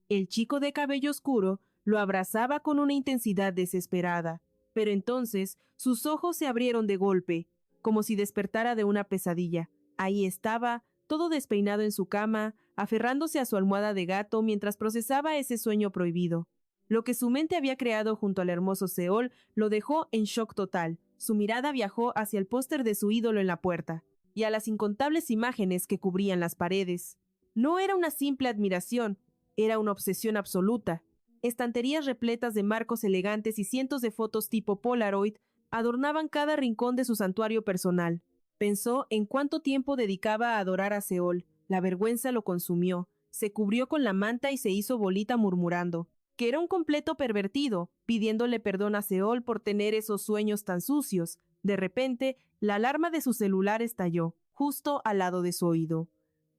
El chico de cabello oscuro lo abrazaba con una intensidad desesperada, pero entonces sus ojos se abrieron de golpe, como si despertara de una pesadilla. Ahí estaba, todo despeinado en su cama, aferrándose a su almohada de gato mientras procesaba ese sueño prohibido. Lo que su mente había creado junto al hermoso Seol lo dejó en shock total. Su mirada viajó hacia el póster de su ídolo en la puerta, y a las incontables imágenes que cubrían las paredes. No era una simple admiración, era una obsesión absoluta. Estanterías repletas de marcos elegantes y cientos de fotos tipo Polaroid adornaban cada rincón de su santuario personal. Pensó en cuánto tiempo dedicaba a adorar a Seol. La vergüenza lo consumió. Se cubrió con la manta y se hizo bolita murmurando que era un completo pervertido, pidiéndole perdón a Seol por tener esos sueños tan sucios. De repente, la alarma de su celular estalló, justo al lado de su oído.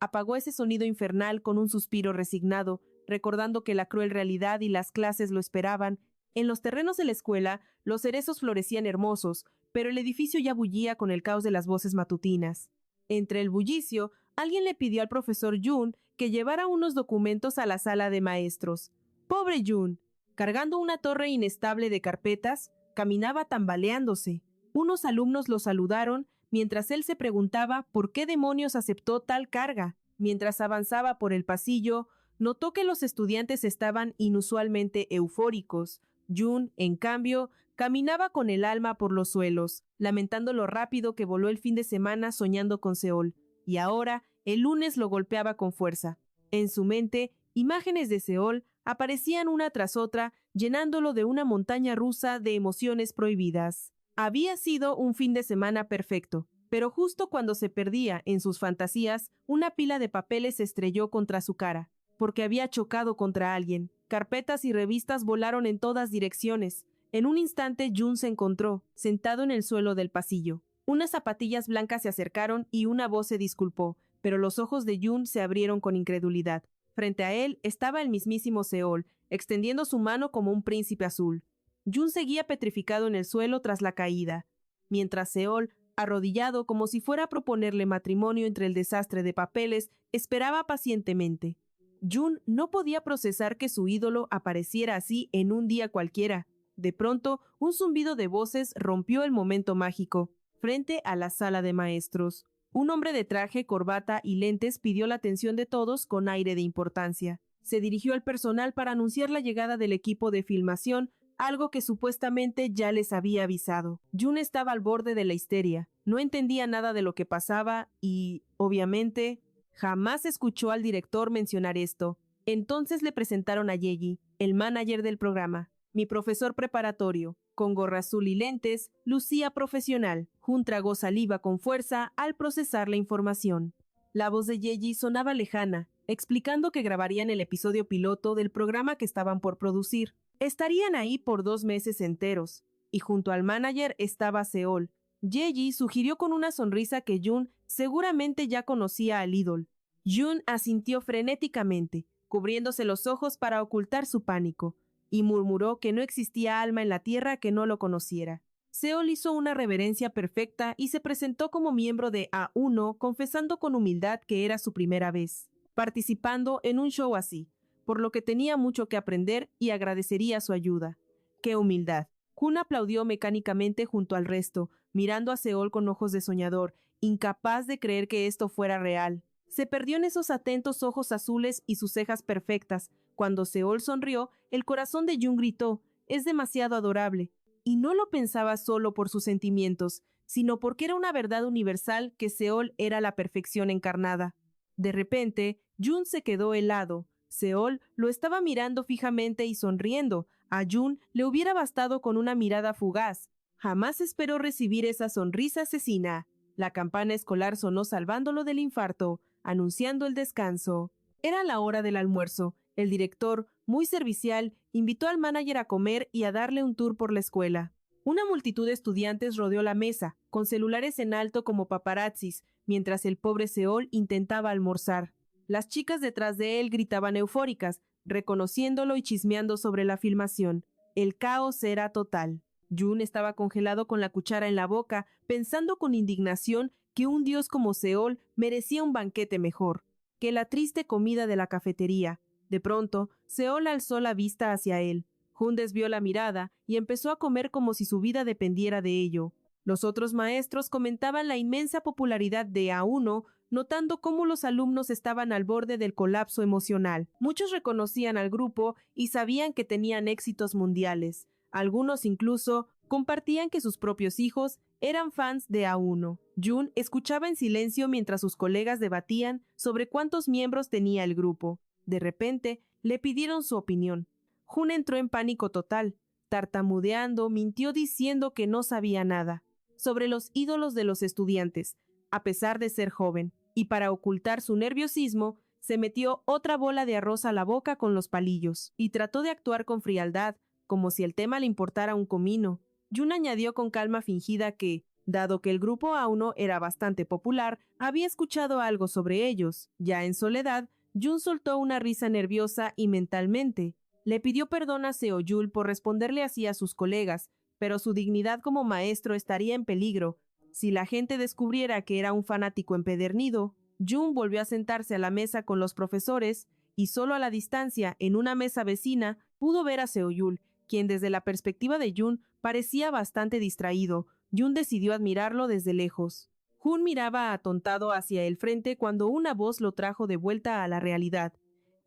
Apagó ese sonido infernal con un suspiro resignado, recordando que la cruel realidad y las clases lo esperaban. En los terrenos de la escuela, los cerezos florecían hermosos, pero el edificio ya bullía con el caos de las voces matutinas. Entre el bullicio, alguien le pidió al profesor Jun que llevara unos documentos a la sala de maestros. ¡Pobre Jun! Cargando una torre inestable de carpetas, caminaba tambaleándose. Unos alumnos lo saludaron mientras él se preguntaba por qué demonios aceptó tal carga. Mientras avanzaba por el pasillo, notó que los estudiantes estaban inusualmente eufóricos. Jun, en cambio, caminaba con el alma por los suelos, lamentando lo rápido que voló el fin de semana soñando con Seol, y ahora el lunes lo golpeaba con fuerza. En su mente, imágenes de Seol aparecían una tras otra, llenándolo de una montaña rusa de emociones prohibidas. Había sido un fin de semana perfecto, pero justo cuando se perdía en sus fantasías, una pila de papeles se estrelló contra su cara, porque había chocado contra alguien. Carpetas y revistas volaron en todas direcciones. En un instante Jun se encontró, sentado en el suelo del pasillo. Unas zapatillas blancas se acercaron y una voz se disculpó, pero los ojos de Jun se abrieron con incredulidad. Frente a él estaba el mismísimo Seol, extendiendo su mano como un príncipe azul. Jun seguía petrificado en el suelo tras la caída, mientras Seol, arrodillado como si fuera a proponerle matrimonio entre el desastre de papeles, esperaba pacientemente. Jun no podía procesar que su ídolo apareciera así en un día cualquiera. De pronto, un zumbido de voces rompió el momento mágico. Frente a la sala de maestros, un hombre de traje, corbata y lentes pidió la atención de todos con aire de importancia. Se dirigió al personal para anunciar la llegada del equipo de filmación, algo que supuestamente ya les había avisado. Jun estaba al borde de la histeria. No entendía nada de lo que pasaba y, obviamente, jamás escuchó al director mencionar esto. Entonces le presentaron a Yeji, el manager del programa. Mi profesor preparatorio, con gorra azul y lentes, lucía profesional. Jun tragó saliva con fuerza al procesar la información. La voz de Yeji sonaba lejana, explicando que grabarían el episodio piloto del programa que estaban por producir. Estarían ahí por 2 meses enteros, y junto al manager estaba Seol. Yeji sugirió con una sonrisa que Jun seguramente ya conocía al ídolo. Jun asintió frenéticamente, cubriéndose los ojos para ocultar su pánico, y murmuró que no existía alma en la tierra que no lo conociera. Seol hizo una reverencia perfecta y se presentó como miembro de A1, confesando con humildad que era su primera vez participando en un show así, por lo que tenía mucho que aprender y agradecería su ayuda. ¡Qué humildad! Jun aplaudió mecánicamente junto al resto, mirando a Seol con ojos de soñador, incapaz de creer que esto fuera real. Se perdió en esos atentos ojos azules y sus cejas perfectas. Cuando Seol sonrió, el corazón de Jun gritó, «Es demasiado adorable». Y no lo pensaba solo por sus sentimientos, sino porque era una verdad universal que Seol era la perfección encarnada. De repente, Jun se quedó helado. Seol lo estaba mirando fijamente y sonriendo. A Jun le hubiera bastado con una mirada fugaz. Jamás esperó recibir esa sonrisa asesina. La campana escolar sonó salvándolo del infarto, anunciando el descanso. Era la hora del almuerzo. El director, muy servicial, invitó al manager a comer y a darle un tour por la escuela. Una multitud de estudiantes rodeó la mesa, con celulares en alto como paparazzis, mientras el pobre Seol intentaba almorzar. Las chicas detrás de él gritaban eufóricas, reconociéndolo y chismeando sobre la filmación. El caos era total. Jun estaba congelado con la cuchara en la boca, pensando con indignación que un dios como Seol merecía un banquete mejor que la triste comida de la cafetería. De pronto, Seol alzó la vista hacia él. Jun desvió la mirada y empezó a comer como si su vida dependiera de ello. Los otros maestros comentaban la inmensa popularidad de A1, notando cómo los alumnos estaban al borde del colapso emocional. Muchos reconocían al grupo y sabían que tenían éxitos mundiales. Algunos incluso compartían que sus propios hijos eran fans de A1. Jun escuchaba en silencio mientras sus colegas debatían sobre cuántos miembros tenía el grupo. De repente, le pidieron su opinión. Jun entró en pánico total. Tartamudeando, mintió diciendo que no sabía nada sobre los ídolos de los estudiantes, a pesar de ser joven, y para ocultar su nerviosismo, se metió otra bola de arroz a la boca con los palillos, y trató de actuar con frialdad, como si el tema le importara un comino. Jun añadió con calma fingida que, dado que el grupo A1 era bastante popular, había escuchado algo sobre ellos. Ya en soledad, Jun soltó una risa nerviosa y mentalmente le pidió perdón a Seo-yul por responderle así a sus colegas, pero su dignidad como maestro estaría en peligro. Si la gente descubriera que era un fanático empedernido, Jun volvió a sentarse a la mesa con los profesores y solo a la distancia, en una mesa vecina, pudo ver a Seo-yul, quien desde la perspectiva de Jun parecía bastante distraído. Jun decidió admirarlo desde lejos. Jun miraba atontado hacia el frente cuando una voz lo trajo de vuelta a la realidad.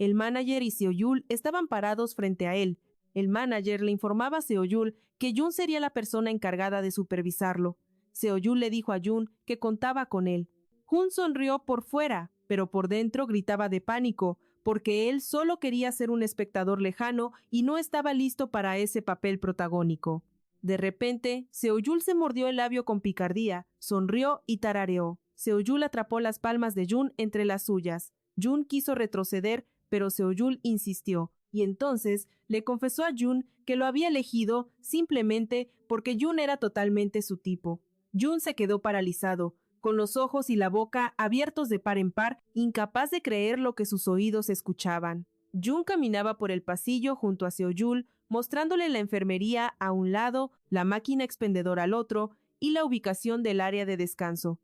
El manager y Seo-yul estaban parados frente a él. El manager le informaba a Seo-yul que Jun sería la persona encargada de supervisarlo. Seo-yul le dijo a Jun que contaba con él. Jun sonrió por fuera, pero por dentro gritaba de pánico, porque él solo quería ser un espectador lejano y no estaba listo para ese papel protagónico. De repente, Seo-yul se mordió el labio con picardía, sonrió y tarareó. Seo-yul atrapó las palmas de Jun entre las suyas. Jun quiso retroceder, pero Seo-yul insistió, y entonces le confesó a Jun que lo había elegido simplemente porque Jun era totalmente su tipo. Jun se quedó paralizado, con los ojos y la boca abiertos de par en par, incapaz de creer lo que sus oídos escuchaban. Jun caminaba por el pasillo junto a Seo-yul, mostrándole la enfermería a un lado, la máquina expendedora al otro y la ubicación del área de descanso.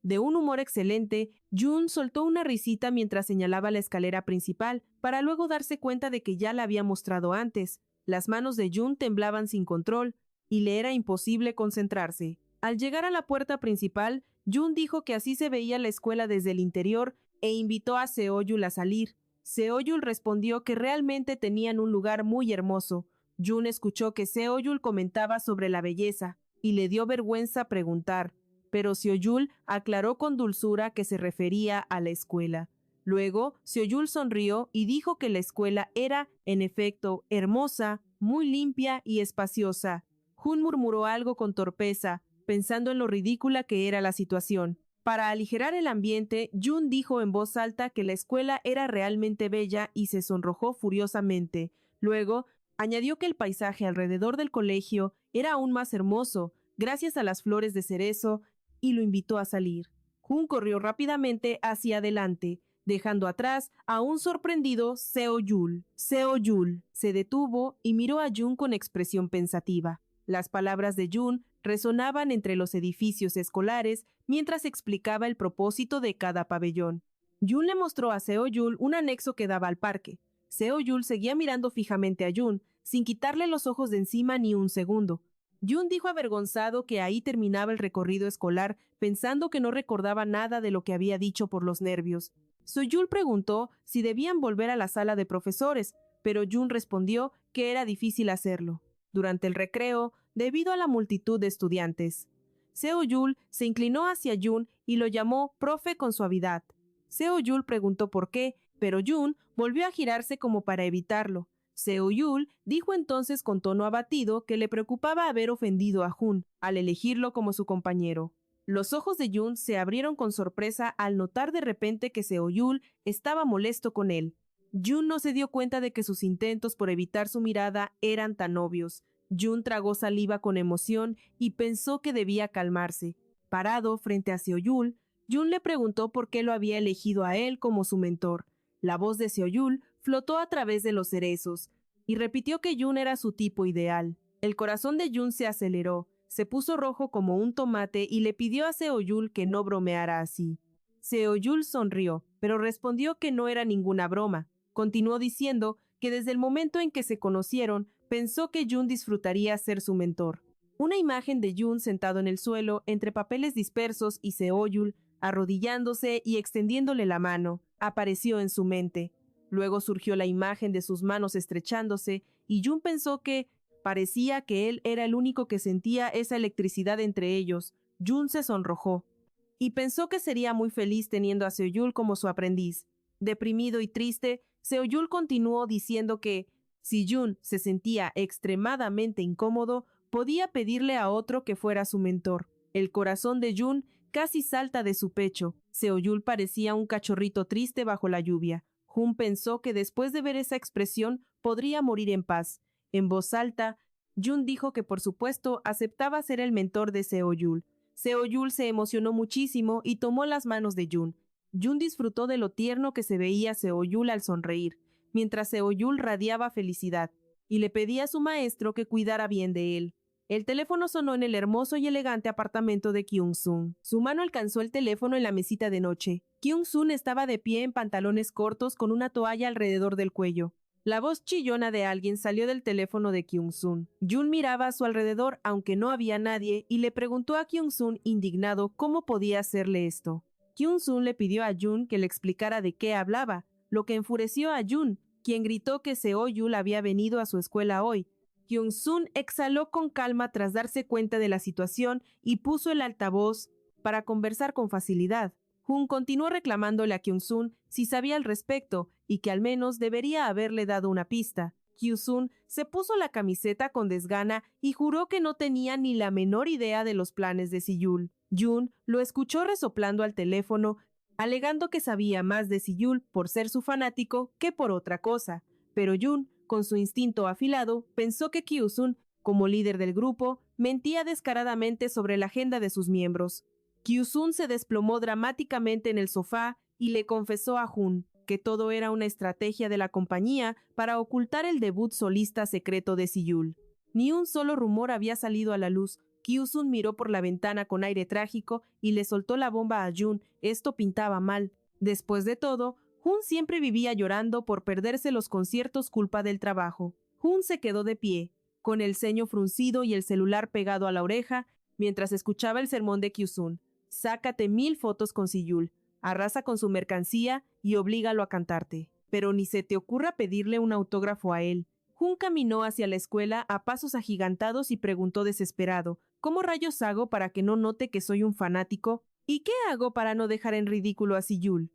De un humor excelente, Jun soltó una risita mientras señalaba la escalera principal, para luego darse cuenta de que ya la había mostrado antes. Las manos de Jun temblaban sin control, y le era imposible concentrarse. Al llegar a la puerta principal, Jun dijo que así se veía la escuela desde el interior e invitó a Seo-yul a salir. Seo-yul respondió que realmente tenían un lugar muy hermoso. Jun escuchó que Seo-yul comentaba sobre la belleza, y le dio vergüenza preguntar, pero Seo-yul aclaró con dulzura que se refería a la escuela. Luego, Seo-yul sonrió y dijo que la escuela era, en efecto, hermosa, muy limpia y espaciosa. Jun murmuró algo con torpeza, pensando en lo ridícula que era la situación. Para aligerar el ambiente, Jun dijo en voz alta que la escuela era realmente bella y se sonrojó furiosamente. Luego, añadió que el paisaje alrededor del colegio era aún más hermoso, gracias a las flores de cerezo, y lo invitó a salir. Jun corrió rápidamente hacia adelante, dejando atrás a un sorprendido Seo-yul. Seo-yul se detuvo y miró a Jun con expresión pensativa. Las palabras de Jun resonaban entre los edificios escolares mientras explicaba el propósito de cada pabellón. Jun le mostró a Seo-yul un anexo que daba al parque. Seo-yul seguía mirando fijamente a Jun, sin quitarle los ojos de encima ni un segundo. Jun dijo avergonzado que ahí terminaba el recorrido escolar, pensando que no recordaba nada de lo que había dicho por los nervios. Seo-yul preguntó si debían volver a la sala de profesores, pero Jun respondió que era difícil hacerlo. Durante el recreo, debido a la multitud de estudiantes, Seo-yul se inclinó hacia Jun y lo llamó profe con suavidad. Seo-yul preguntó por qué, pero Jun volvió a girarse como para evitarlo. Seo-yul dijo entonces con tono abatido que le preocupaba haber ofendido a Jun al elegirlo como su compañero. Los ojos de Jun se abrieron con sorpresa al notar de repente que Seo-yul estaba molesto con él. Jun no se dio cuenta de que sus intentos por evitar su mirada eran tan obvios. Jun tragó saliva con emoción y pensó que debía calmarse. Parado frente a Seo-yul, Jun le preguntó por qué lo había elegido a él como su mentor. La voz de Seo-yul flotó a través de los cerezos y repitió que Jun era su tipo ideal. El corazón de Jun se aceleró, se puso rojo como un tomate y le pidió a Seo-yul que no bromeara así. Seo-yul sonrió, pero respondió que no era ninguna broma. Continuó diciendo que desde el momento en que se conocieron, pensó que Jun disfrutaría ser su mentor. Una imagen de Jun sentado en el suelo, entre papeles dispersos, y Seoyul, arrodillándose y extendiéndole la mano, apareció en su mente. Luego surgió la imagen de sus manos estrechándose, y Jun pensó que parecía que él era el único que sentía esa electricidad entre ellos. Jun se sonrojó y pensó que sería muy feliz teniendo a Seoyul como su aprendiz. Deprimido y triste, Seoyul continuó diciendo que, si Jun se sentía extremadamente incómodo, podía pedirle a otro que fuera su mentor. El corazón de Jun casi salta de su pecho. Seoyul parecía un cachorrito triste bajo la lluvia. Jun pensó que después de ver esa expresión podría morir en paz. En voz alta, Jun dijo que por supuesto aceptaba ser el mentor de Seoyul. Seoyul se emocionó muchísimo y tomó las manos de Jun. Jun disfrutó de lo tierno que se veía Seoyul al sonreír, mientras Seoyul radiaba felicidad, y le pedía a su maestro que cuidara bien de él. El teléfono sonó en el hermoso y elegante apartamento de Kyung-sun. Su mano alcanzó el teléfono en la mesita de noche. Kyung-sun estaba de pie en pantalones cortos con una toalla alrededor del cuello. La voz chillona de alguien salió del teléfono de Kyung-sun. Jun miraba a su alrededor aunque no había nadie y le preguntó a Kyung-sun indignado cómo podía hacerle esto. Kyung-sun le pidió a Jun que le explicara de qué hablaba, lo que enfureció a Jun, quien gritó que Seoyul había venido a su escuela hoy. Kyung-sun exhaló con calma tras darse cuenta de la situación y puso el altavoz para conversar con facilidad. Jun continuó reclamándole a Kyung-sun si sabía al respecto y que al menos debería haberle dado una pista. Kyung-sun se puso la camiseta con desgana y juró que no tenía ni la menor idea de los planes de Siyul. Jun lo escuchó resoplando al teléfono, alegando que sabía más de Siyul por ser su fanático que por otra cosa. Pero Jun, con su instinto afilado, pensó que Kyung-sun, como líder del grupo, mentía descaradamente sobre la agenda de sus miembros. Kyung-sun se desplomó dramáticamente en el sofá y le confesó a Jun que todo era una estrategia de la compañía para ocultar el debut solista secreto de Siyul. Ni un solo rumor había salido a la luz. Kyung-sun miró por la ventana con aire trágico y le soltó la bomba a Jun. Esto pintaba mal. Después de todo, Jun siempre vivía llorando por perderse los conciertos culpa del trabajo. Jun se quedó de pie, con el ceño fruncido y el celular pegado a la oreja, mientras escuchaba el sermón de Kyung-sun. Sácate 1000 fotos con Siyul, arrasa con su mercancía y oblígalo a cantarte. Pero ni se te ocurra pedirle un autógrafo a él. Jun caminó hacia la escuela a pasos agigantados y preguntó desesperado, ¿cómo rayos hago para que no note que soy un fanático? ¿Y qué hago para no dejar en ridículo a Siyul?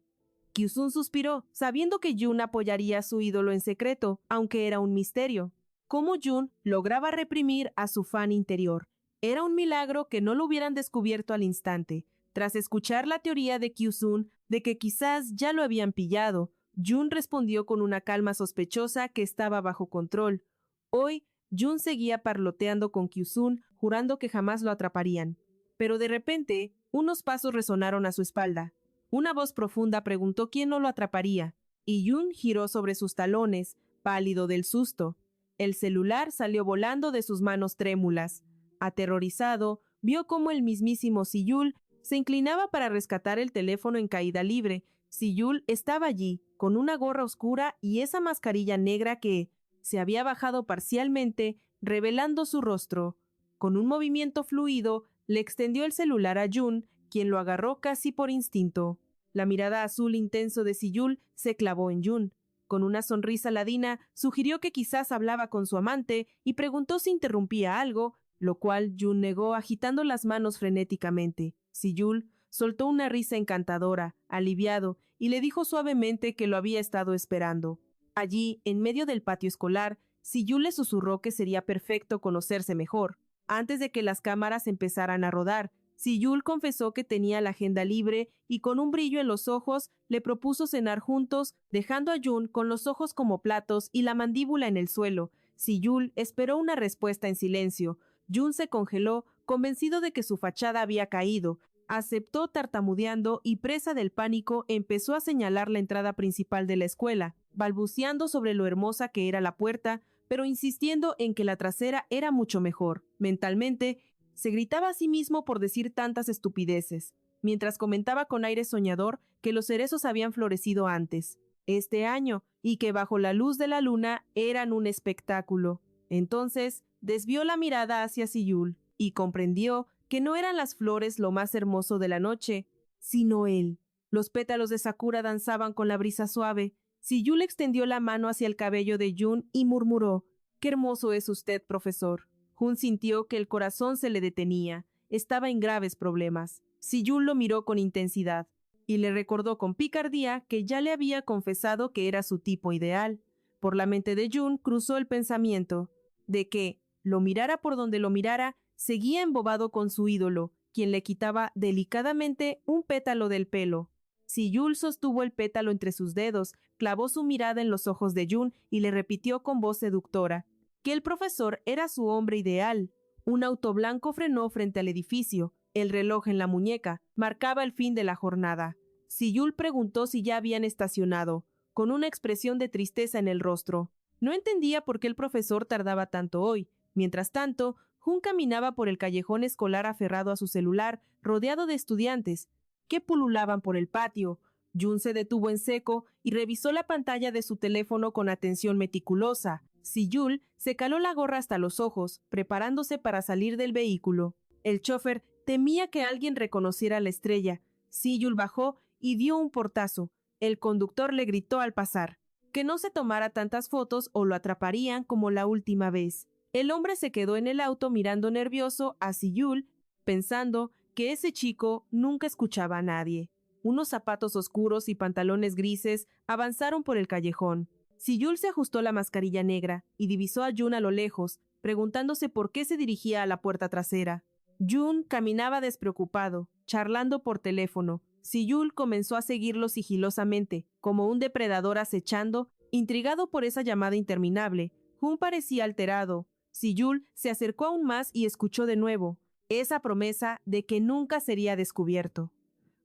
Kyung-sun suspiró, sabiendo que Jun apoyaría a su ídolo en secreto, aunque era un misterio. ¿Cómo Jun lograba reprimir a su fan interior? Era un milagro que no lo hubieran descubierto al instante. Tras escuchar la teoría de Kyung-sun de que quizás ya lo habían pillado, Jun respondió con una calma sospechosa que estaba bajo control. Hoy, Jun seguía parloteando con Kyung-sun, jurando que jamás lo atraparían. Pero de repente, unos pasos resonaron a su espalda. Una voz profunda preguntó quién no lo atraparía, y Jun giró sobre sus talones, pálido del susto. El celular salió volando de sus manos trémulas. Aterrorizado, vio cómo el mismísimo Siyul se inclinaba para rescatar el teléfono en caída libre. Siyul estaba allí, con una gorra oscura y esa mascarilla negra que se había bajado parcialmente, revelando su rostro. Con un movimiento fluido, le extendió el celular a Jun, quien lo agarró casi por instinto. La mirada azul intenso de Siyul se clavó en Jun. Con una sonrisa ladina, sugirió que quizás hablaba con su amante y preguntó si interrumpía algo, lo cual Jun negó agitando las manos frenéticamente. Siyul soltó una risa encantadora, aliviado, y le dijo suavemente que lo había estado esperando. Allí, en medio del patio escolar, Siyul le susurró que sería perfecto conocerse mejor. Antes de que las cámaras empezaran a rodar, Siyul confesó que tenía la agenda libre y con un brillo en los ojos le propuso cenar juntos, dejando a Jun con los ojos como platos y la mandíbula en el suelo. Siyul esperó una respuesta en silencio. Jun se congeló, convencido de que su fachada había caído. Aceptó tartamudeando y, presa del pánico, empezó a señalar la entrada principal de la escuela, balbuceando sobre lo hermosa que era la puerta, pero insistiendo en que la trasera era mucho mejor. Mentalmente, se gritaba a sí mismo por decir tantas estupideces, mientras comentaba con aire soñador que los cerezos habían florecido antes. este año y que bajo la luz de la luna eran un espectáculo. Entonces desvió la mirada hacia Siyul y comprendió que no eran las flores lo más hermoso de la noche, sino él. Los pétalos de Sakura danzaban con la brisa suave. Siyul extendió la mano hacia el cabello de Jun y murmuró: «Qué hermoso es usted, profesor». Jun sintió que el corazón se le detenía. Estaba en graves problemas. Siyul lo miró con intensidad y le recordó con picardía que ya le había confesado que era su tipo ideal. Por la mente de Jun cruzó el pensamiento de que, lo mirara por donde lo mirara, seguía embobado con su ídolo, quien le quitaba delicadamente un pétalo del pelo. Siyul sostuvo el pétalo entre sus dedos, clavó su mirada en los ojos de Jun y le repitió con voz seductora que el profesor era su hombre ideal. Un auto blanco frenó frente al edificio. El reloj en la muñeca marcaba el fin de la jornada. Siyul preguntó si ya habían estacionado, con una expresión de tristeza en el rostro. No entendía por qué el profesor tardaba tanto hoy. Mientras tanto, Jun caminaba por el callejón escolar aferrado a su celular, rodeado de estudiantes que pululaban por el patio. Jun se detuvo en seco y revisó la pantalla de su teléfono con atención meticulosa. Siyul se caló la gorra hasta los ojos, preparándose para salir del vehículo. El chofer temía que alguien reconociera la estrella. Siyul bajó y dio un portazo. El conductor le gritó al pasar que no se tomara tantas fotos o lo atraparían como la última vez. El hombre se quedó en el auto mirando nervioso a Siyul, pensando que ese chico nunca escuchaba a nadie. Unos zapatos oscuros y pantalones grises avanzaron por el callejón. Siyul se ajustó la mascarilla negra y divisó a Jun a lo lejos, preguntándose por qué se dirigía a la puerta trasera. Jun caminaba despreocupado, charlando por teléfono. Siyul comenzó a seguirlo sigilosamente, como un depredador acechando, intrigado por esa llamada interminable. Jun parecía alterado. Siyul se acercó aún más y escuchó de nuevo esa promesa de que nunca sería descubierto.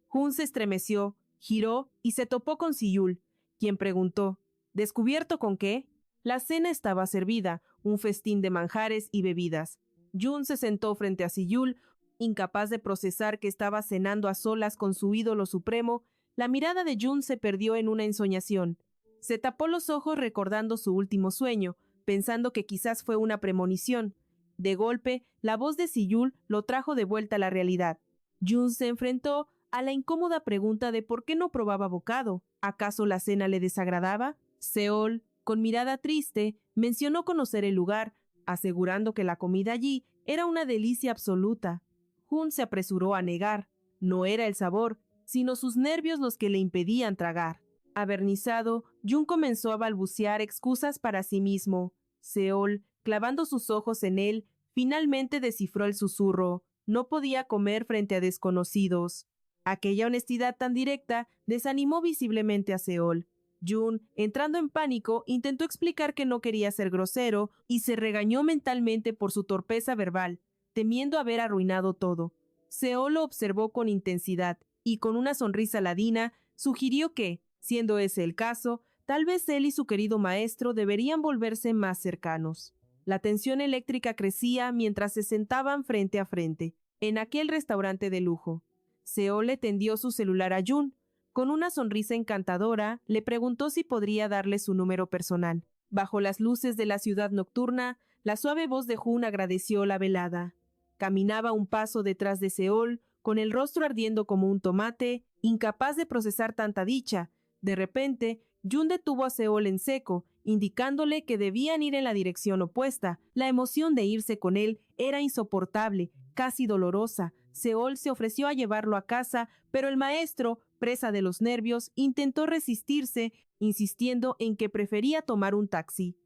Jun se estremeció, giró y se topó con Siyul, quien preguntó: ¿descubierto con qué? La cena estaba servida, un festín de manjares y bebidas. Jun se sentó frente a Siyul, incapaz de procesar que estaba cenando a solas con su ídolo supremo. La mirada de Jun se perdió en una ensoñación. Se tapó los ojos recordando su último sueño, pensando que quizás fue una premonición. De golpe, la voz de Siyul lo trajo de vuelta a la realidad. Jun se enfrentó a la incómoda pregunta de por qué no probaba bocado. ¿Acaso la cena le desagradaba? Seol, con mirada triste, mencionó conocer el lugar, asegurando que la comida allí era una delicia absoluta. Jun se apresuró a negar. No era el sabor, sino sus nervios los que le impedían tragar. Avernizado, Jun comenzó a balbucear excusas para sí mismo. Seol, clavando sus ojos en él, finalmente descifró el susurro. No podía comer frente a desconocidos. Aquella honestidad tan directa desanimó visiblemente a Seol. Jun, entrando en pánico, intentó explicar que no quería ser grosero y se regañó mentalmente por su torpeza verbal, temiendo haber arruinado todo. Seol lo observó con intensidad y con una sonrisa ladina sugirió que, siendo ese el caso, tal vez él y su querido maestro deberían volverse más cercanos. La tensión eléctrica crecía mientras se sentaban frente a frente, en aquel restaurante de lujo. Seol le tendió su celular a Jun. Con una sonrisa encantadora, le preguntó si podría darle su número personal. Bajo las luces de la ciudad nocturna, la suave voz de Jun agradeció la velada. Caminaba un paso detrás de Seol, con el rostro ardiendo como un tomate, incapaz de procesar tanta dicha. De repente, Jun detuvo a Seol en seco, indicándole que debían ir en la dirección opuesta. La emoción de irse con él era insoportable, casi dolorosa. Seol se ofreció a llevarlo a casa, pero el maestro, presa de los nervios, intentó resistirse, insistiendo en que prefería tomar un taxi.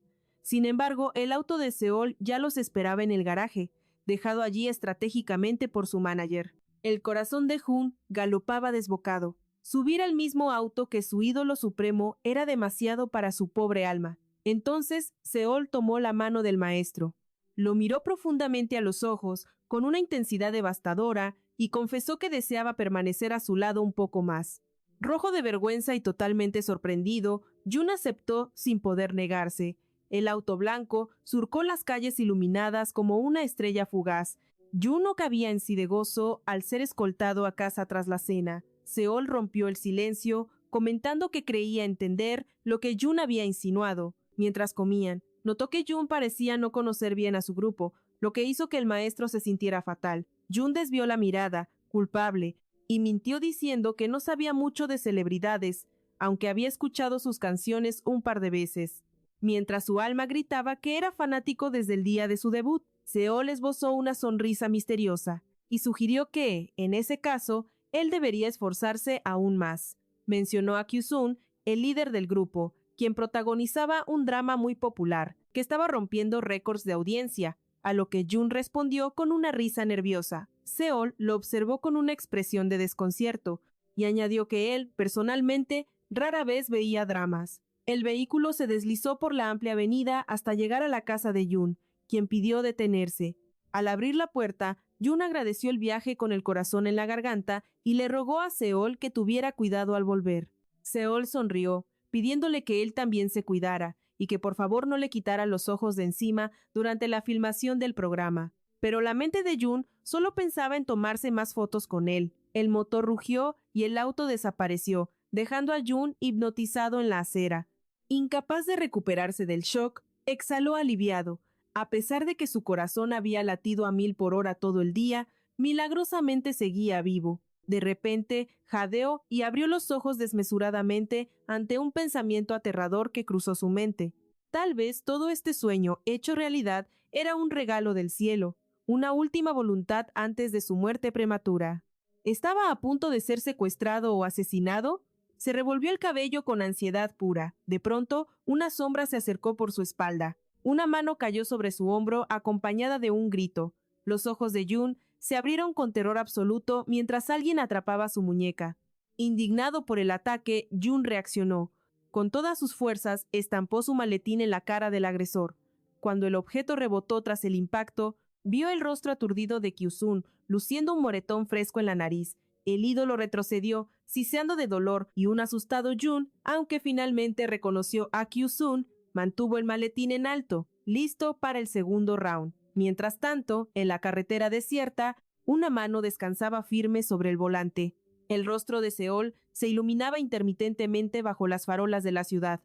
Sin embargo, el auto de Seol ya los esperaba en el garaje, dejado allí estratégicamente por su manager. El corazón de Jun galopaba desbocado. Subir al mismo auto que su ídolo supremo era demasiado para su pobre alma. Entonces, Seol tomó la mano del maestro. Lo miró profundamente a los ojos, con una intensidad devastadora, y confesó que deseaba permanecer a su lado un poco más. Rojo de vergüenza y totalmente sorprendido, Jun aceptó sin poder negarse. El auto blanco surcó las calles iluminadas como una estrella fugaz. Jun no cabía en sí de gozo al ser escoltado a casa tras la cena. Seol rompió el silencio comentando que creía entender lo que Jun había insinuado. Mientras comían, notó que Jun parecía no conocer bien a su grupo, lo que hizo que el maestro se sintiera fatal. Jun desvió la mirada, culpable, y mintió diciendo que no sabía mucho de celebridades, aunque había escuchado sus canciones un par de veces. Mientras su alma gritaba que era fanático desde el día de su debut, Seol esbozó una sonrisa misteriosa y sugirió que, en ese caso, él debería esforzarse aún más. Mencionó a Kyu-sun, el líder del grupo, quien protagonizaba un drama muy popular, que estaba rompiendo récords de audiencia, a lo que Jun respondió con una risa nerviosa. Seol lo observó con una expresión de desconcierto y añadió que él, personalmente, rara vez veía dramas. El vehículo se deslizó por la amplia avenida hasta llegar a la casa de Jun, quien pidió detenerse. Al abrir la puerta, Jun agradeció el viaje con el corazón en la garganta y le rogó a Seol que tuviera cuidado al volver. Seol sonrió, pidiéndole que él también se cuidara y que por favor no le quitara los ojos de encima durante la filmación del programa. Pero la mente de Jun solo pensaba en tomarse más fotos con él. El motor rugió y el auto desapareció, dejando a Jun hipnotizado en la acera. Incapaz de recuperarse del shock, exhaló aliviado. A pesar de que su corazón había latido a 1000 por hora todo el día, milagrosamente seguía vivo. De repente, jadeó y abrió los ojos desmesuradamente ante un pensamiento aterrador que cruzó su mente. Tal vez todo este sueño hecho realidad era un regalo del cielo, una última voluntad antes de su muerte prematura. ¿Estaba a punto de ser secuestrado o asesinado? Se revolvió el cabello con ansiedad pura. De pronto, una sombra se acercó por su espalda. Una mano cayó sobre su hombro acompañada de un grito. Los ojos de Jun se abrieron con terror absoluto mientras alguien atrapaba su muñeca. Indignado por el ataque, Jun reaccionó. Con todas sus fuerzas, estampó su maletín en la cara del agresor. Cuando el objeto rebotó tras el impacto, vio el rostro aturdido de Kyu-sun, luciendo un moretón fresco en la nariz. El ídolo retrocedió, siseando de dolor, y un asustado Jun, aunque finalmente reconoció a Kyu-sun, mantuvo el maletín en alto, listo para el segundo round. Mientras tanto, en la carretera desierta, una mano descansaba firme sobre el volante. El rostro de Seol se iluminaba intermitentemente bajo las farolas de la ciudad.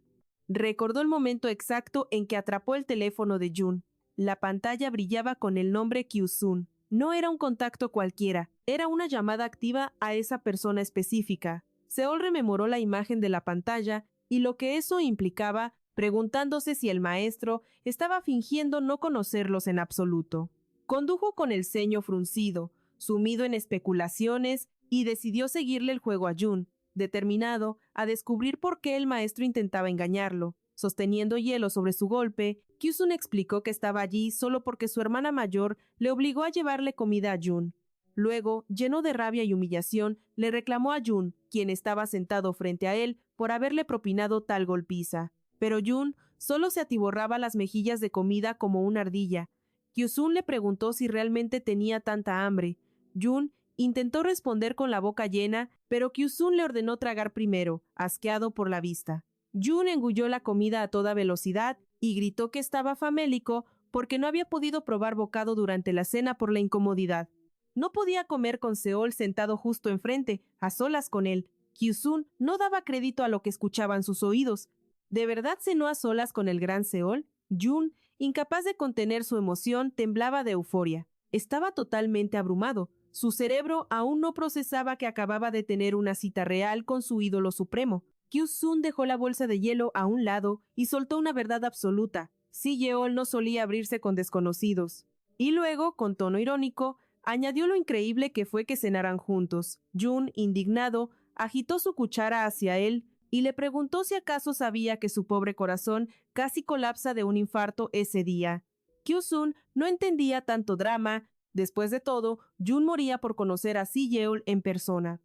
Recordó el momento exacto en que atrapó el teléfono de Jun. La pantalla brillaba con el nombre Kyu-sun. No era un contacto cualquiera, era una llamada activa a esa persona específica. Seol rememoró la imagen de la pantalla y lo que eso implicaba, preguntándose si el maestro estaba fingiendo no conocerlos en absoluto. Condujo con el ceño fruncido, sumido en especulaciones, y decidió seguirle el juego a Jun, determinado a descubrir por qué el maestro intentaba engañarlo. Sosteniendo hielo sobre su golpe, Kyu-sun explicó que estaba allí solo porque su hermana mayor le obligó a llevarle comida a Jun. Luego, lleno de rabia y humillación, le reclamó a Jun, quien estaba sentado frente a él, por haberle propinado tal golpiza. Pero Jun solo se atiborraba las mejillas de comida como una ardilla. Kyu-sun le preguntó si realmente tenía tanta hambre. Jun intentó responder con la boca llena, pero Kyu-sun le ordenó tragar primero, asqueado por la vista. Jun engulló la comida a toda velocidad y gritó que estaba famélico porque no había podido probar bocado durante la cena por la incomodidad. No podía comer con Seol sentado justo enfrente, a solas con él. Kyu-sun no daba crédito a lo que escuchaban sus oídos. ¿De verdad cenó a solas con el gran Seol? Jun, incapaz de contener su emoción, temblaba de euforia. Estaba totalmente abrumado. Su cerebro aún no procesaba que acababa de tener una cita real con su ídolo supremo. Kyu-sun dejó la bolsa de hielo a un lado y soltó una verdad absoluta. Si-yeol no solía abrirse con desconocidos. Y luego, con tono irónico, añadió lo increíble que fue que cenaran juntos. Jun, indignado, agitó su cuchara hacia él y le preguntó si acaso sabía que su pobre corazón casi colapsa de un infarto ese día. Kyu-sun no entendía tanto drama. Después de todo, Jun moría por conocer a Si-yeol en persona.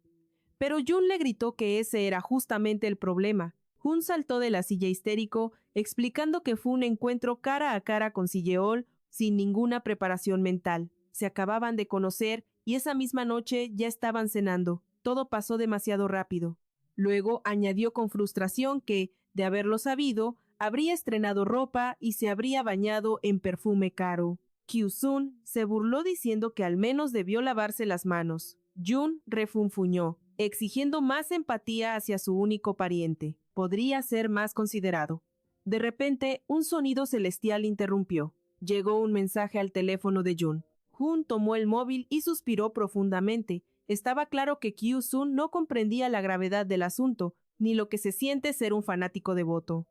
Pero Jun le gritó que ese era justamente el problema. Jun saltó de la silla histérico, explicando que fue un encuentro cara a cara con Si-yeol sin ninguna preparación mental. Se acababan de conocer y esa misma noche ya estaban cenando. Todo pasó demasiado rápido. Luego añadió con frustración que, de haberlo sabido, habría estrenado ropa y se habría bañado en perfume caro. Kyu-sun se burló diciendo que al menos debió lavarse las manos. Jun refunfuñó. exigiendo más empatía hacia su único pariente. Podría ser más considerado. De repente, un sonido celestial interrumpió. Llegó un mensaje al teléfono de Jun. Jun tomó el móvil y suspiró profundamente. Estaba claro que Kyu-sun no comprendía la gravedad del asunto, ni lo que se siente ser un fanático devoto.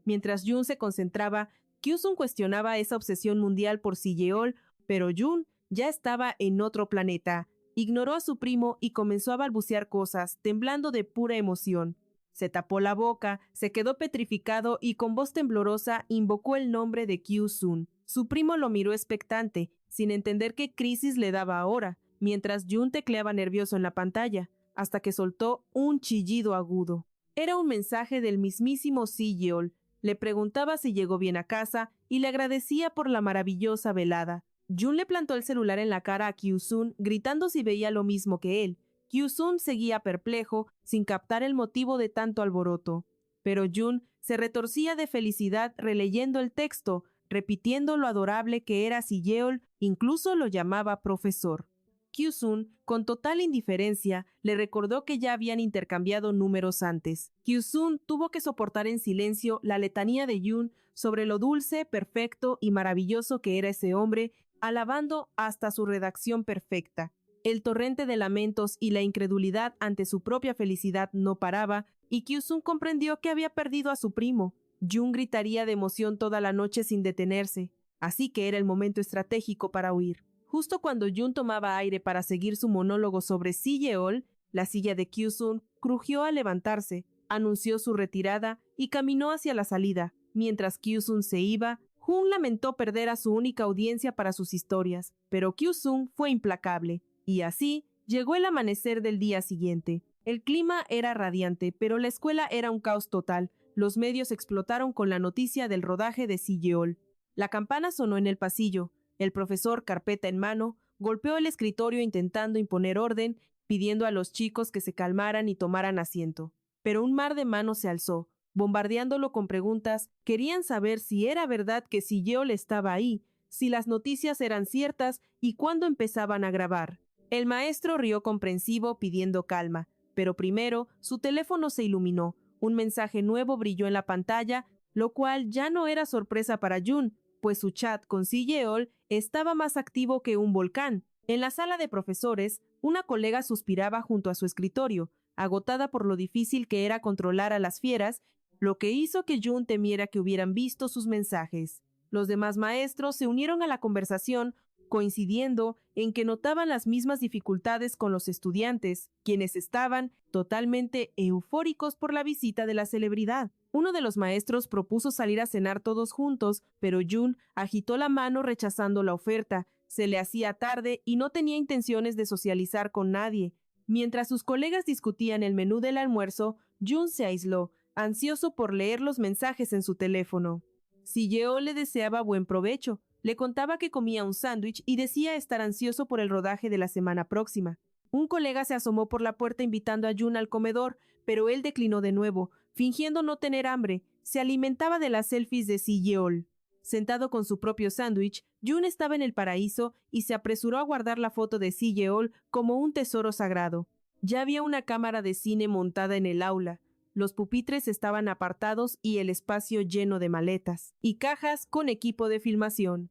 Mientras Jun se concentraba, Kyu-sun cuestionaba esa obsesión mundial por Si-yeol, pero Jun ya estaba en otro planeta. Ignoró a su primo y comenzó a balbucear cosas, temblando de pura emoción. Se tapó la boca, se quedó petrificado y con voz temblorosa invocó el nombre de Kyu-sun. Su primo lo miró expectante, sin entender qué crisis le daba ahora, mientras Jun tecleaba nervioso en la pantalla, hasta que soltó un chillido agudo. Era un mensaje del mismísimo Si-yeol. Le preguntaba si llegó bien a casa y le agradecía por la maravillosa velada. Jun le plantó el celular en la cara a Kyu-sun, gritando si veía lo mismo que él. Kyu-sun seguía perplejo, sin captar el motivo de tanto alboroto. Pero Jun se retorcía de felicidad releyendo el texto, repitiendo lo adorable que era Si-yeol, incluso lo llamaba profesor. Kyu-sun, con total indiferencia, le recordó que ya habían intercambiado números antes. Kyu-sun tuvo que soportar en silencio la letanía de Jun sobre lo dulce, perfecto y maravilloso que era ese hombre, alabando hasta su redacción perfecta. El torrente de lamentos y la incredulidad ante su propia felicidad no paraba, y Kyu-sun comprendió que había perdido a su primo. Jun gritaría de emoción toda la noche sin detenerse, así que era el momento estratégico para huir. Justo cuando Jun tomaba aire para seguir su monólogo sobre Si-yeol, la silla de Kyu-sun crujió al levantarse, anunció su retirada y caminó hacia la salida. Mientras Kyu-sun se iba, Jun lamentó perder a su única audiencia para sus historias, pero Kyu-sun fue implacable, y así llegó el amanecer del día siguiente. El clima era radiante, pero la escuela era un caos total. Los medios explotaron con la noticia del rodaje de Si-yeol. La campana sonó en el pasillo. El profesor, carpeta en mano, golpeó el escritorio intentando imponer orden, pidiendo a los chicos que se calmaran y tomaran asiento. Pero un mar de manos se alzó, bombardeándolo con preguntas. Querían saber si era verdad que Si-yeol estaba ahí, si las noticias eran ciertas y cuándo empezaban a grabar. El maestro rió comprensivo pidiendo calma, pero primero su teléfono se iluminó. Un mensaje nuevo brilló en la pantalla, lo cual ya no era sorpresa para Jun, pues su chat con Si-yeol estaba más activo que un volcán. En la sala de profesores, una colega suspiraba junto a su escritorio, agotada por lo difícil que era controlar a las fieras, lo que hizo que Jun temiera que hubieran visto sus mensajes. Los demás maestros se unieron a la conversación, coincidiendo en que notaban las mismas dificultades con los estudiantes, quienes estaban totalmente eufóricos por la visita de la celebridad. Uno de los maestros propuso salir a cenar todos juntos, pero Jun agitó la mano rechazando la oferta. Se le hacía tarde y no tenía intenciones de socializar con nadie. Mientras sus colegas discutían el menú del almuerzo, Jun se aisló, ansioso por leer los mensajes en su teléfono. Si-yeol le deseaba buen provecho. Le contaba que comía un sándwich y decía estar ansioso por el rodaje de la semana próxima. Un colega se asomó por la puerta invitando a Jun al comedor, pero él declinó de nuevo, fingiendo no tener hambre. Se alimentaba de las selfies de Si-yeol. Sentado con su propio sándwich, Jun estaba en el paraíso y se apresuró a guardar la foto de Si-yeol como un tesoro sagrado. Ya había una cámara de cine montada en el aula. Los pupitres estaban apartados y el espacio lleno de maletas y cajas con equipo de filmación.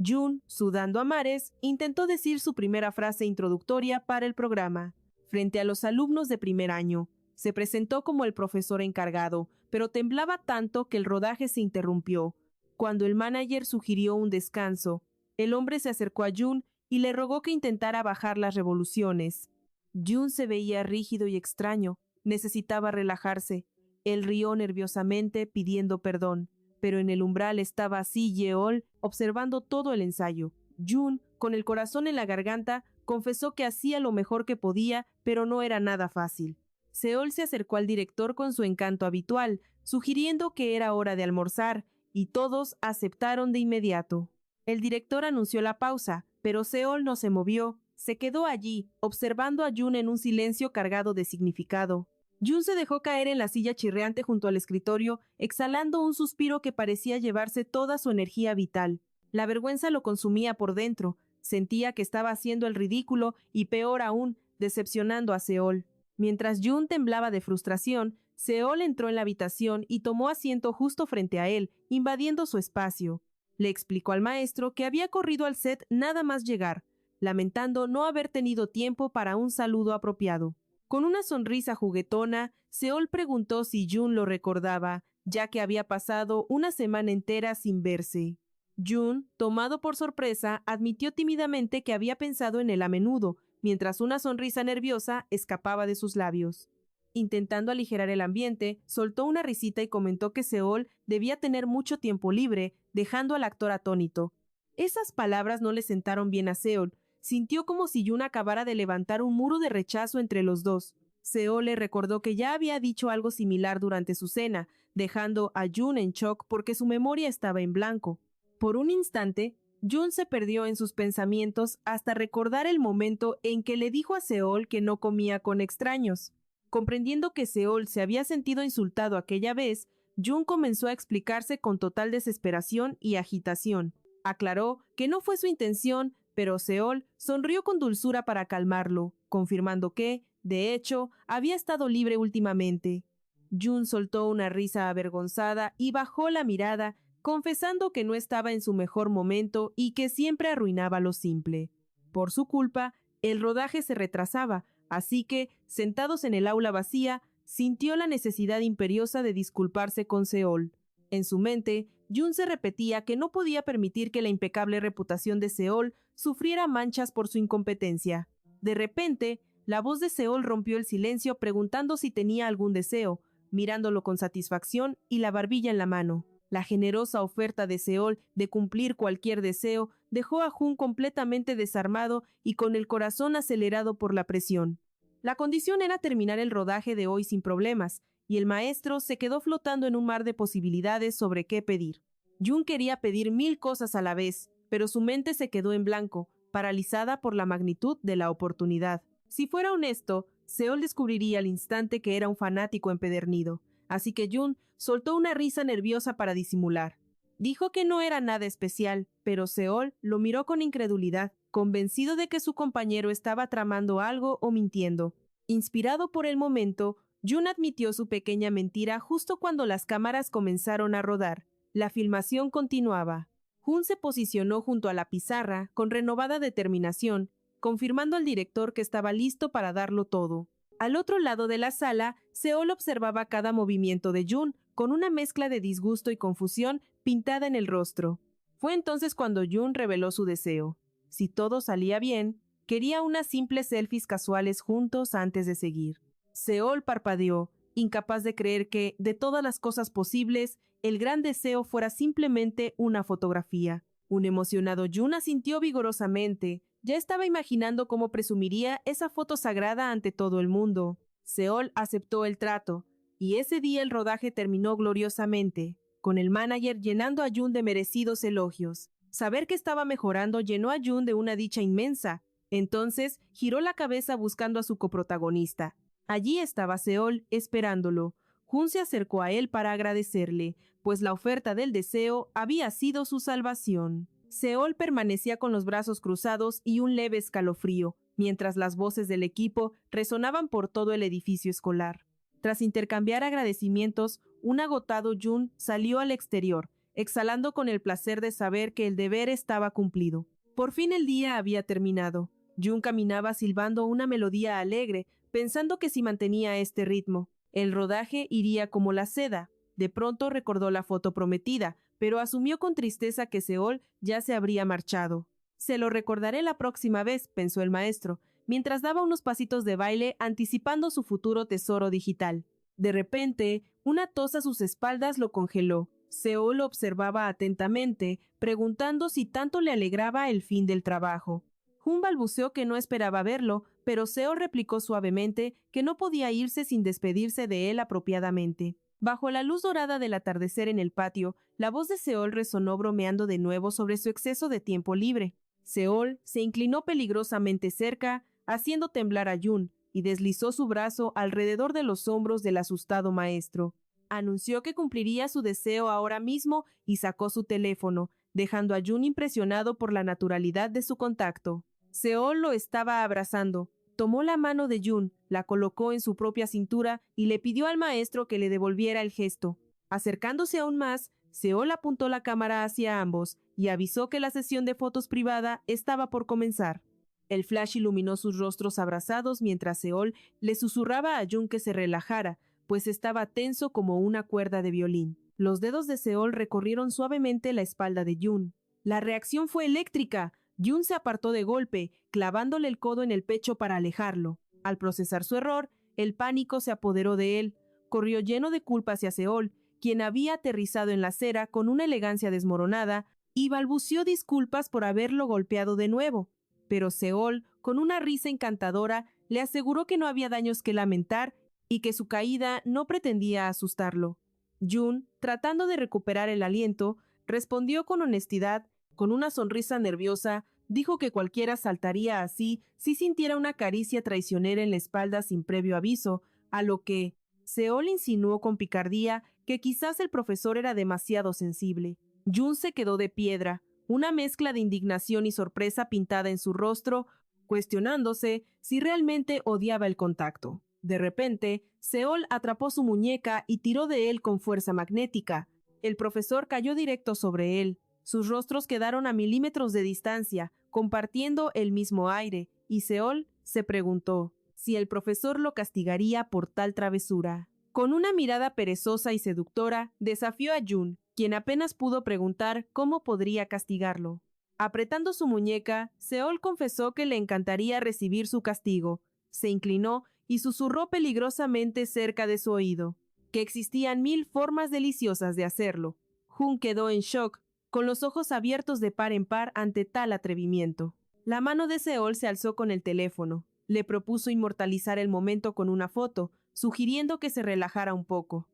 Jun, sudando a mares, intentó decir su primera frase introductoria para el programa, frente a los alumnos de primer año. Se presentó como el profesor encargado, pero temblaba tanto que el rodaje se interrumpió. Cuando el manager sugirió un descanso, el hombre se acercó a Jun y le rogó que intentara bajar las revoluciones. Jun se veía rígido y extraño. Necesitaba relajarse. Él rió nerviosamente pidiendo perdón, pero en el umbral estaba Si-yeol observando todo el ensayo. Jun, con el corazón en la garganta, confesó que hacía lo mejor que podía, pero no era nada fácil. Seol se acercó al director con su encanto habitual, sugiriendo que era hora de almorzar, y todos aceptaron de inmediato. El director anunció la pausa, pero Seol no se movió. Se quedó allí, observando a Jun en un silencio cargado de significado. Jun se dejó caer en la silla chirriante junto al escritorio, exhalando un suspiro que parecía llevarse toda su energía vital. La vergüenza lo consumía por dentro. Sentía que estaba haciendo el ridículo y, peor aún, decepcionando a Seol. Mientras Jun temblaba de frustración, Seol entró en la habitación y tomó asiento justo frente a él, invadiendo su espacio. Le explicó al maestro que había corrido al set nada más llegar, lamentando no haber tenido tiempo para un saludo apropiado. Con una sonrisa juguetona, Seol preguntó si Jun lo recordaba, ya que había pasado una semana entera sin verse. Jun, tomado por sorpresa, admitió tímidamente que había pensado en él a menudo, mientras una sonrisa nerviosa escapaba de sus labios. Intentando aligerar el ambiente, soltó una risita y comentó que Seol debía tener mucho tiempo libre, dejando al actor atónito. Esas palabras no le sentaron bien a Seol. Sintió como si Jun acabara de levantar un muro de rechazo entre los dos. Seol le recordó que ya había dicho algo similar durante su cena, dejando a Jun en shock porque su memoria estaba en blanco. Por un instante, Jun se perdió en sus pensamientos hasta recordar el momento en que le dijo a Seol que no comía con extraños. Comprendiendo que Seol se había sentido insultado aquella vez, Jun comenzó a explicarse con total desesperación y agitación. Aclaró que no fue su intención, pero Seol sonrió con dulzura para calmarlo, confirmando que, de hecho, había estado libre últimamente. Jun soltó una risa avergonzada y bajó la mirada, confesando que no estaba en su mejor momento y que siempre arruinaba lo simple. Por su culpa, el rodaje se retrasaba, así que, sentados en el aula vacía, sintió la necesidad imperiosa de disculparse con Seol. En su mente, Jun se repetía que no podía permitir que la impecable reputación de Seol sufriera manchas por su incompetencia. De repente, la voz de Seol rompió el silencio preguntando si tenía algún deseo, mirándolo con satisfacción y la barbilla en la mano. La generosa oferta de Seol de cumplir cualquier deseo dejó a Jun completamente desarmado y con el corazón acelerado por la presión. La condición era terminar el rodaje de hoy sin problemas, y el maestro se quedó flotando en un mar de posibilidades sobre qué pedir. Jun quería pedir 1000 cosas a la vez, pero su mente se quedó en blanco, paralizada por la magnitud de la oportunidad. Si fuera honesto, Seol descubriría al instante que era un fanático empedernido, así que Jun soltó una risa nerviosa para disimular. Dijo que no era nada especial, pero Seol lo miró con incredulidad, convencido de que su compañero estaba tramando algo o mintiendo. Inspirado por el momento, Jun admitió su pequeña mentira justo cuando las cámaras comenzaron a rodar. La filmación continuaba. Jun se posicionó junto a la pizarra con renovada determinación, confirmando al director que estaba listo para darlo todo. Al otro lado de la sala, Seol observaba cada movimiento de Jun, con una mezcla de disgusto y confusión pintada en el rostro. Fue entonces cuando Jun reveló su deseo. Si todo salía bien, quería unas simples selfies casuales juntos antes de seguir. Seol parpadeó, incapaz de creer que, de todas las cosas posibles, el gran deseo fuera simplemente una fotografía. Un emocionado Jun asintió vigorosamente. Ya estaba imaginando cómo presumiría esa foto sagrada ante todo el mundo. Seol aceptó el trato, y ese día el rodaje terminó gloriosamente, con el manager llenando a Jun de merecidos elogios. Saber que estaba mejorando llenó a Jun de una dicha inmensa. Entonces giró la cabeza buscando a su coprotagonista. Allí estaba Seol, esperándolo. Jun se acercó a él para agradecerle, pues la oferta del deseo había sido su salvación. Seol permanecía con los brazos cruzados y un leve escalofrío, mientras las voces del equipo resonaban por todo el edificio escolar. Tras intercambiar agradecimientos, un agotado Jun salió al exterior, exhalando con el placer de saber que el deber estaba cumplido. Por fin el día había terminado. Jun caminaba silbando una melodía alegre, pensando que si mantenía este ritmo, el rodaje iría como la seda. De pronto recordó la foto prometida, pero asumió con tristeza que Seol ya se habría marchado. Se lo recordaré la próxima vez, pensó el maestro, mientras daba unos pasitos de baile anticipando su futuro tesoro digital. De repente, una tos a sus espaldas lo congeló. Seol lo observaba atentamente, preguntando si tanto le alegraba el fin del trabajo. Jun balbuceó que no esperaba verlo, pero Seol replicó suavemente que no podía irse sin despedirse de él apropiadamente. Bajo la luz dorada del atardecer en el patio, la voz de Seol resonó bromeando de nuevo sobre su exceso de tiempo libre. Seol se inclinó peligrosamente cerca, haciendo temblar a Jun, y deslizó su brazo alrededor de los hombros del asustado maestro. Anunció que cumpliría su deseo ahora mismo y sacó su teléfono, dejando a Jun impresionado por la naturalidad de su contacto. Seol lo estaba abrazando. Tomó la mano de Jun, la colocó en su propia cintura y le pidió al maestro que le devolviera el gesto. Acercándose aún más, Seol apuntó la cámara hacia ambos y avisó que la sesión de fotos privada estaba por comenzar. El flash iluminó sus rostros abrazados mientras Seol le susurraba a Jun que se relajara, pues estaba tenso como una cuerda de violín. Los dedos de Seol recorrieron suavemente la espalda de Jun. La reacción fue eléctrica. Jun se apartó de golpe, clavándole el codo en el pecho para alejarlo. Al procesar su error, el pánico se apoderó de él. Corrió lleno de culpa hacia Seol, quien había aterrizado en la acera con una elegancia desmoronada, y balbuceó disculpas por haberlo golpeado de nuevo. Pero Seol, con una risa encantadora, le aseguró que no había daños que lamentar y que su caída no pretendía asustarlo. Jun, tratando de recuperar el aliento, respondió con honestidad, con una sonrisa nerviosa, dijo que cualquiera saltaría así si sintiera una caricia traicionera en la espalda sin previo aviso, a lo que Seol insinuó con picardía que quizás el profesor era demasiado sensible. Jun se quedó de piedra, una mezcla de indignación y sorpresa pintada en su rostro, cuestionándose si realmente odiaba el contacto. De repente, Seol atrapó su muñeca y tiró de él con fuerza magnética. El profesor cayó directo sobre él. Sus rostros quedaron a milímetros de distancia, compartiendo el mismo aire, y Seol se preguntó si el profesor lo castigaría por tal travesura. Con una mirada perezosa y seductora, desafió a Jun, quien apenas pudo preguntar cómo podría castigarlo. Apretando su muñeca, Seol confesó que le encantaría recibir su castigo. Se inclinó y susurró peligrosamente cerca de su oído que existían 1000 formas deliciosas de hacerlo. Jun quedó en shock, con los ojos abiertos de par en par ante tal atrevimiento. La mano de Seol se alzó con el teléfono. Le propuso inmortalizar el momento con una foto, sugiriendo que se relajara un poco.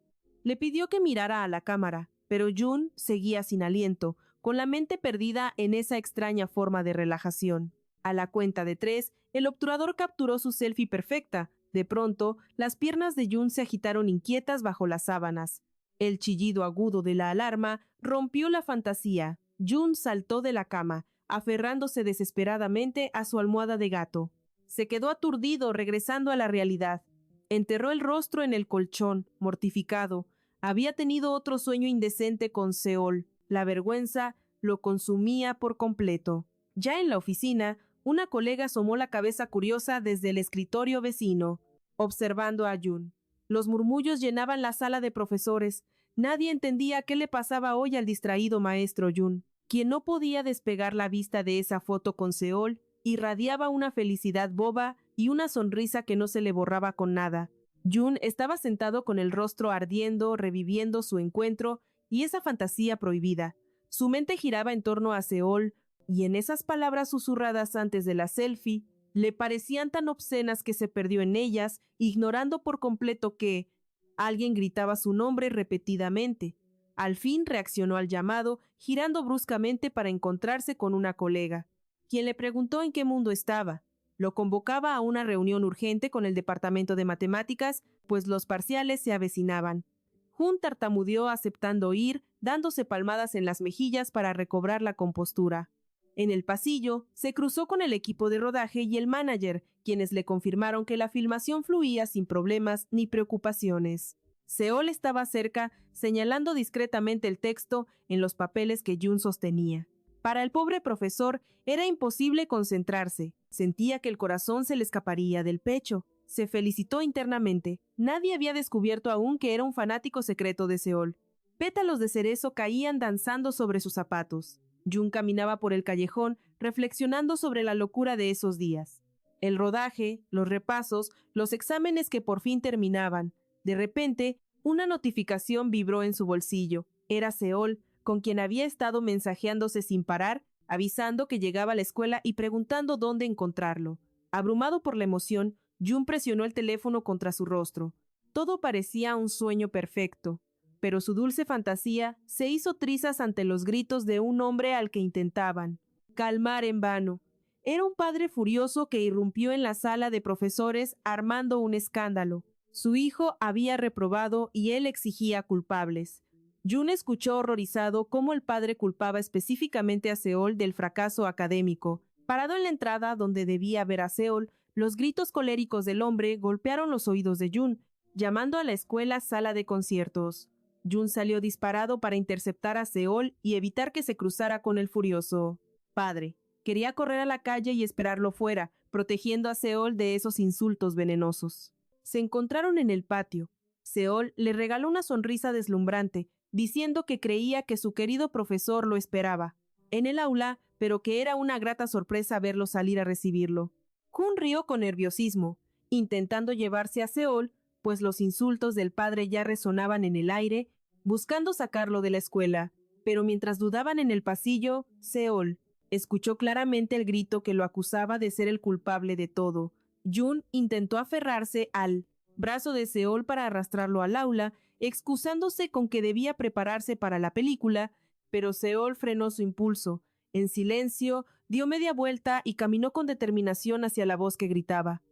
Le pidió que mirara a la cámara, pero Jun seguía sin aliento, con la mente perdida en esa extraña forma de relajación. A la cuenta de 3, el obturador capturó su selfie perfecta. De pronto, las piernas de Jun se agitaron inquietas bajo las sábanas. El chillido agudo de la alarma rompió la fantasía. Jun saltó de la cama, aferrándose desesperadamente a su almohada de gato. Se quedó aturdido, regresando a la realidad. Enterró el rostro en el colchón, mortificado. Había tenido otro sueño indecente con Seol. La vergüenza lo consumía por completo. Ya en la oficina, una colega asomó la cabeza curiosa desde el escritorio vecino, observando a Jun. Los murmullos llenaban la sala de profesores. Nadie entendía qué le pasaba hoy al distraído maestro Jun, quien no podía despegar la vista de esa foto con Seol. Irradiaba una felicidad boba y una sonrisa que no se le borraba con nada. Jun estaba sentado con el rostro ardiendo, reviviendo su encuentro y esa fantasía prohibida. Su mente giraba en torno a Seol, y en esas palabras susurradas antes de la selfie, le parecían tan obscenas que se perdió en ellas, ignorando por completo que alguien gritaba su nombre repetidamente. Al fin reaccionó al llamado, girando bruscamente para encontrarse con una colega, quien le preguntó en qué mundo estaba. Lo convocaba a una reunión urgente con el departamento de matemáticas, pues los parciales se avecinaban. Jun tartamudeó aceptando ir, dándose palmadas en las mejillas para recobrar la compostura. En el pasillo, se cruzó con el equipo de rodaje y el manager, quienes le confirmaron que la filmación fluía sin problemas ni preocupaciones. Seol estaba cerca, señalando discretamente el texto en los papeles que Jun sostenía. Para el pobre profesor era imposible concentrarse. Sentía que el corazón se le escaparía del pecho. Se felicitó internamente. Nadie había descubierto aún que era un fanático secreto de Seol. Pétalos de cerezo caían danzando sobre sus zapatos. Jun caminaba por el callejón, reflexionando sobre la locura de esos días. El rodaje, los repasos, los exámenes que por fin terminaban. De repente, una notificación vibró en su bolsillo. Era Seol, con quien había estado mensajeándose sin parar, avisando que llegaba a la escuela y preguntando dónde encontrarlo. Abrumado por la emoción, Jun presionó el teléfono contra su rostro. Todo parecía un sueño perfecto, pero su dulce fantasía se hizo trizas ante los gritos de un hombre al que intentaban calmar en vano. Era un padre furioso que irrumpió en la sala de profesores armando un escándalo. Su hijo había reprobado y él exigía culpables. Jun escuchó horrorizado cómo el padre culpaba específicamente a Seol del fracaso académico. Parado en la entrada donde debía ver a Seol, Los gritos coléricos del hombre golpearon los oídos de Jun, llamando a la escuela sala de conciertos. Jun salió disparado para interceptar a Seol y evitar que se cruzara con el furioso padre. Quería correr a la calle y esperarlo fuera, protegiendo a Seol de esos insultos venenosos. Se encontraron en el patio. Seol le regaló una sonrisa deslumbrante, diciendo que creía que su querido profesor lo esperaba en el aula, pero que era una grata sorpresa verlo salir a recibirlo. Kun rió con nerviosismo, intentando llevarse a Seol, pues los insultos del padre ya resonaban en el aire, buscando sacarlo de la escuela. Pero mientras dudaban en el pasillo, Seol escuchó claramente el grito que lo acusaba de ser el culpable de todo. Jun intentó aferrarse al brazo de Seol para arrastrarlo al aula, excusándose con que debía prepararse para la película, pero Seol frenó su impulso. En silencio, dio media vuelta y caminó con determinación hacia la voz que gritaba.